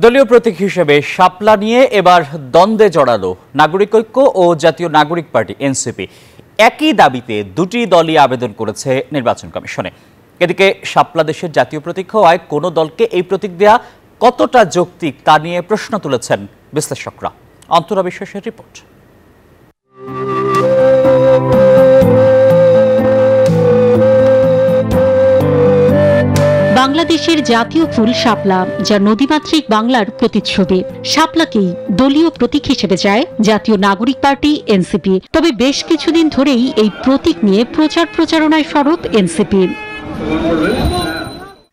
দলীয় প্রতীক হিসেবে শাপলা নিয়ে এবার দ্বন্দ্বে জড়ালো নাগরিক ঐক্য ও জাতীয় নাগরিক পার্টি এনসিপি। একই দাবিতে দুটি দলই আবেদন করেছে নির্বাচন কমিশনে। এদিকে শাপলা দেশের জাতীয় প্রতীক হওয়ায় কোনো দলকে এই প্রতীক দেয়া কতটা যৌক্তিক তা নিয়ে প্রশ্ন তুলেছেন বিশ্লেষকরা। অন্তরা বিশ্বাসের রিপোর্ট। বাংলাদেশের জাতীয় ফুল শাপলা, যা নদীমাতৃক বাংলার প্রতিচ্ছবি। শাপলাকেই দলীয় প্রতীক হিসেবে চায় জাতীয় নাগরিক পার্টি এনসিপি। তবে বেশ কিছুদিন ধরেই এই প্রতীক নিয়ে প্রচারণায় সরব এনসিপি।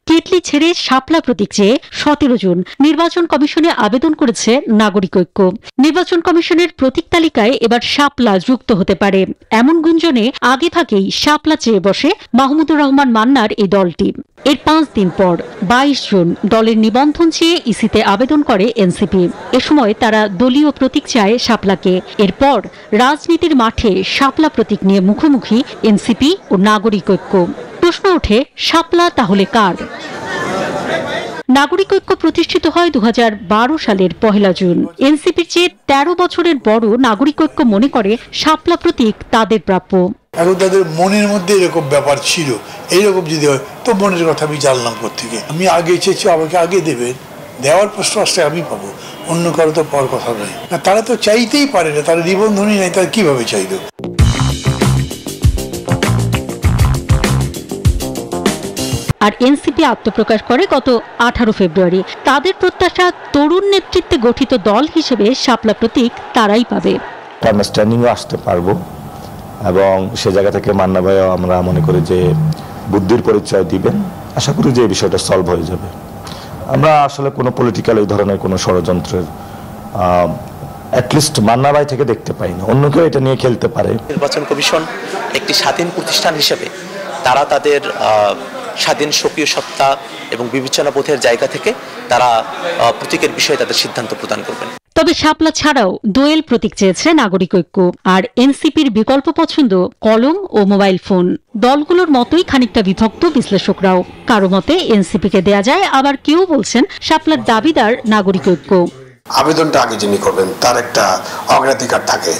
কেটলি ছেড়ে শাপলা প্রতীক চেয়ে 17 জন নির্বাচন কমিশনে আবেদন করেছে নাগরিক ঐক্য। নির্বাচন কমিশনের প্রতীক তালিকায় এবার শাপলা যুক্ত হতে পারে এমন গুঞ্জনে আগে থেকেই শাপলা চেয়ে বসে মাহমুদুর রহমান মান্নার এই দলটি। এর 5 দিন পর 22 জন দলের নিবন্ধন চেয়ে ইসিতে আবেদন করে এনসিপি। এ সময় তারা দলীয় প্রতীক চায় শাপলাকে। এরপর রাজনীতির মাঠে শাপলা প্রতীক নিয়ে মুখোমুখি এনসিপি ও নাগরিক ঐক্য। প্রশ্ন ওঠে, শাপলা তাহলে কার? নাগরিক ঐক্য প্রতিষ্ঠিত হয় 2012 সালের 1 জুন। এনসিপির চেয়ে 13 বছরের বড় নাগরিক ঐক্য মনে করে শাপলা প্রতীক তাদের প্রাপ্য। এখন তাদের মনের মধ্যে এরকম ব্যাপার ছিল, এইরকম যদি হয় তো মনের কথা আমি জানলাম কোথেকে। আমি আগে চেয়েছি, আমাকে আগে দেবেন, দেওয়ার প্রশ্ন আসলে আমি পাবো, অন্য কারো তো পাওয়ার কথা নয়। না, তারা তো চাইতেই পারে না, তারা নিবন্ধনই নাই, তারা কিভাবে চাইলো? আর এনসিপি আত্মপ্রকাশ করে গত 18 ফেব্রুয়ারি। তাদের প্রত্যাশা, তরুণ নেতৃত্বে গঠিত দল হিসেবে শাপলা প্রতীক তারাই পাবে। আন্ডারস্ট্যান্ডিংও আসতে পারবো এবং সে জায়গা থেকে মান্না ভাইও আমরা মনে করি যে বুদ্ধির পরিচয় দিবেন। আশা করি যে এই বিষয়টা সলভ হয়ে যাবে। আমরা আসলে কোনো পলিটিক্যাল এই ধরনের কোনো ষড়যন্ত্রের অ্যাটলিস্ট মান্না ভাই থেকে দেখতে পাই না। অন্য কেউ এটা নিয়ে খেলতে পারে। নির্বাচন কমিশন একটি স্বাধীন প্রতিষ্ঠান হিসেবে তারা তাদের স্বাধীন সক্রিয় সত্তা এবং বিবেচনাবোধের জায়গা থেকে তারা প্রতীকের বিষয়ে তাদের সিদ্ধান্ত প্রদান করবেন। তবে শাপলা ছাড়াও দোয়েল প্রতীক চেয়েছে নাগরিক ঐক্য। আর এনসিপির বিকল্প পছন্দ কলম ও মোবাইল ফোন। দলগুলোর মতোই খানিকটা বিভক্ত বিশ্লেষকরাও। কারো মতে এনসিপিকে দেয়া যায়, আবার কেউ বলছেন শাপলার দাবিদার নাগরিক ঐক্য। আবেদনটা আগে যিনি করবেন তার একটা অগ্রাধিকার থাকে,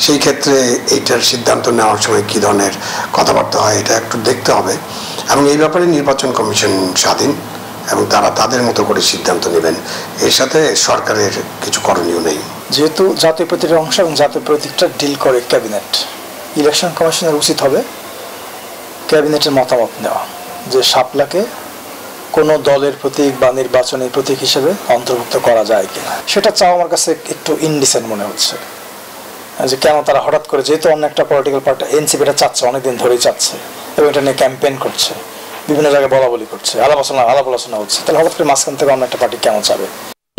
সেই ক্ষেত্রে এইটার সিদ্ধান্ত নেওয়ার সময় কি ধরনের কথাবার্তা হয় এটা একটু দেখতে হবে। এবং এই ব্যাপারে নির্বাচন কমিশন স্বাধীন এবং তারা তাদের মতো করে সিদ্ধান্ত নেবেন। এর সাথে সরকারের কিছু করণীয় নেই। যেহেতু জাতীয় প্রতীকের অংশ এবং জাতীয় প্রতীকটা ডিল করে ক্যাবিনেট, ইলেকশন কমিশনের উচিত হবে ক্যাবিনেটের মতামত নেওয়া যে শাপলাকে কোনো দলের প্রতীক বা নির্বাচনের প্রতীক হিসেবে অন্তর্ভুক্ত করা যায় কিনা। সেটা চাও আমার কাছে একটু ইনডিসেন্ট মনে হচ্ছে, যে কেন তারা হঠাৎ করে, যেহেতু অন্য একটা পলিটিক্যাল পার্টি এনসিপিটা চাচ্ছে, অনেকদিন ধরেই চাচ্ছে এবং এটা নিয়ে ক্যাম্পেইন করছে, বিভিন্ন জায়গায় বলা করছে, আলাপ আলোচনা হচ্ছে, তাহলে হঠাৎ করে মাঝখান থেকে অন্য একটা পার্টি কেন চাবে?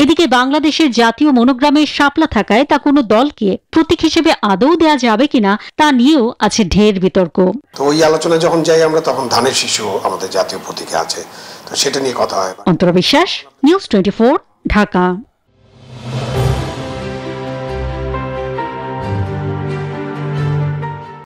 এদিকে বাংলাদেশের জাতীয় মনোগ্রামে শাপলা থাকায় তা কোনো দলকে প্রতীক হিসেবে আদৌ দেয়া যাবে কিনা তা নিয়েও আছে ঢের বিতর্ক। তো ওই আলোচনায় যখন যাই আমরা, তখন ধানের শিশু আমাদের জাতীয় প্রতীকে আছে, তো সেটা নিয়ে কথা হয়। অন্তরা বিশ্বাস, নিউজ 24, ঢাকা।